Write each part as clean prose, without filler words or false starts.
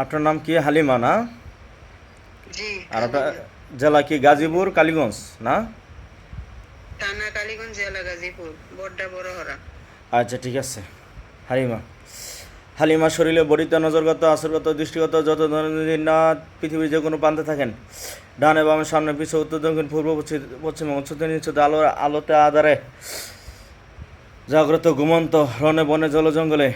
আপনার নাম কি? হালিমা না? জি, আর আপনার হালিমা। জেলা কি? গাজীপুর, কালীগঞ্জ না? থানা কালীগঞ্জ, জেলা গাজীপুর, বড্ডা বড়হরা। আচ্ছা, ঠিক আছে। হালিমা, হালিমা শরীরে বডিতে নজরগত, আসরগত, দৃষ্টিগত যত ধরনের না পৃথিবীর যে কোনো প্রান্তে থাকেন, ডানে বামে, সামনে পিছনে, উত্তর দক্ষিণ পূর্ব পশ্চিমে, উচ্চতে নিচুতে, আলোতে আধারে, জাগ্রত ঘুমন্ত, রণে বনে জল জঙ্গলে,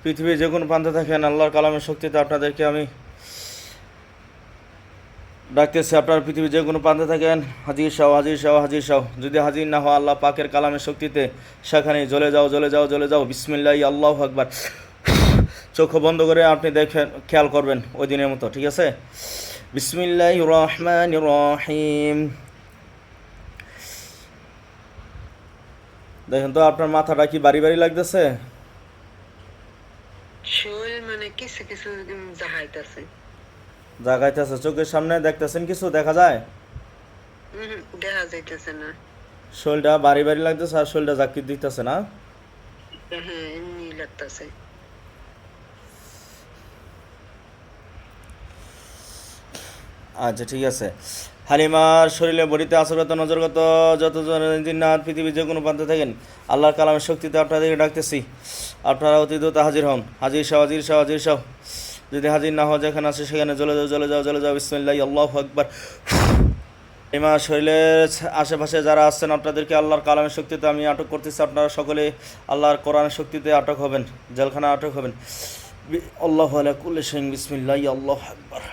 পৃথিবীর যে কোনো প্রান্তে থাকেন, আল্লাহর কালামের শক্তিতে আপনাদেরকে আমি ডাকতেছি। আপনার পৃথিবীর যে কোনো প্রান্তে থাকেন, হাজির শাহ, হাজির শাহ, হাজির শাহ। যদি হাজির না হওয়া, আল্লাহ পাকের কালামের শক্তিতে সেখানে জ্বলে যাও, জ্বলে যাও, জ্বলে যাও। বিসমিল্লাহ, আল্লাহু আকবার। চোখ বন্ধ করে আপনি দেখেন, খেয়াল করবেন ওই দিনের মতো, ঠিক আছে? বিসমিল্লাহির রহমানির রহিম। দেখেন তো আপনার মাথাটা কি বাড়ি বাড়ি লাগতেছে? শৈল মানে কিছু কিছু জাহাইতাছে। জাগাইতেছে? চোখের সামনে দেখতেছেন কিছু দেখা যায়? দেখা যাইতেছে না। শরীরটা বাড়ি বাড়ি লাগতেছে আর শরীরটা জাকির দিতেছে না? হ্যাঁ, এমনি লাগতাছে। আচ্ছা, ঠিক আছে। হালিমার শরীরে বডিতে আসরগত, নজরগত যত জিন্নাত পৃথিবীর যে কোনো প্রান্তে থাকেন, আল্লাহর কালামের শক্তিতে আপনাদেরকে ডাকতেছি। আপনারা অতি দ্রুত হাজির হন। হাজির শাহ, হাজির শাহ, হাজির শাহ। যদি হাজির না হওয়া যেখানে আছে সেখানে চলে যাও, চলে যাও, চলে যাও। বিসমিল্লাহ, আল্লাহু আকবার। হালিমার শরীরের আশেপাশে যারা আছেন আপনাদেরকে আল্লাহর কালামের শক্তিতে আমি আটক করতেছি। আপনারা সকলে আল্লাহর কোরআনের শক্তিতে আটক হবেন, জেলখানা আটক হবেন। আল্লাহু আলা কুল্লি শাইইন। বিসমিল্লাহ, আল্লাহু আকবার।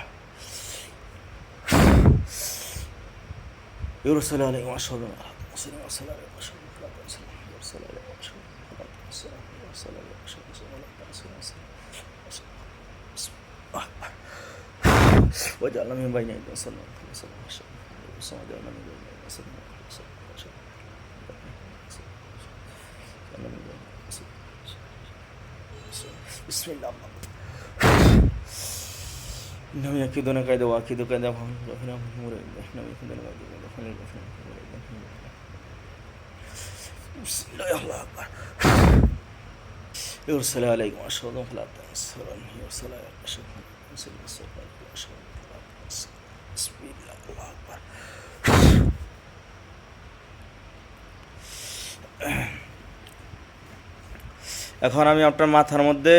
يرسل عليهم أشهد وسلم وسلم يرسل عليهم أشهد يرسل عليهم أشهد وجعلنا من بين أيديهم وسلم وجعلنا من بين أيديهم وسلم بسم الله. إنهم يكيدون كيدا وأكيد كيدا وهم إنهم يكيدون كيدا. بسم الله، الله أكبر. يرسل عليكم أشهد فلا تنصرن يرسل عليكم أشهد بسم الله، الله أكبر. এখন আমি আপনার মাথার মধ্যে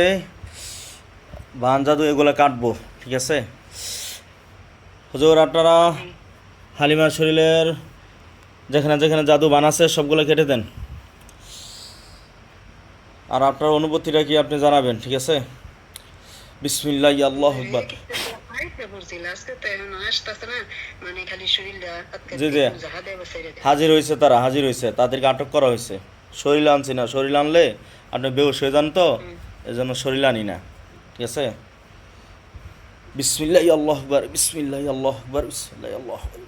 বান জাদু এগুলো কাটবো, ঠিক আছে? হুজুর, আপনারা হালিমার শরীরের যেখানে যেখানে জাদু বান আছে সবগুলো কেটে দেন। আর আপনার অনুভূতিটা কি আপনি জানাবেন, ঠিক আছে? বিসমিল্লাহ, আল্লাহু আকবার। জি জি, হাজির হয়েছে, তারা হাজির হয়েছে, তাদেরকে আটক করা হয়েছে। শরীর আনছি না, শরীর আনলে আপনি বেহুশ হয়ে যান, তো এই জন্য শরীর আনি না, ঠিক আছে? বিসমিল্লাহ, আল্লাহু আকবার। বিসমিল্লাহ, আল্লাহু আকবার। বিসমিল্লাহ, আল্লাহু আকবার।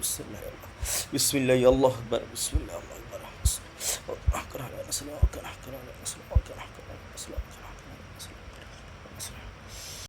বিসমিল্লাহ, আল্লাহু আকবার। বিসমিল্লাহ, আল্লাহু আকবার।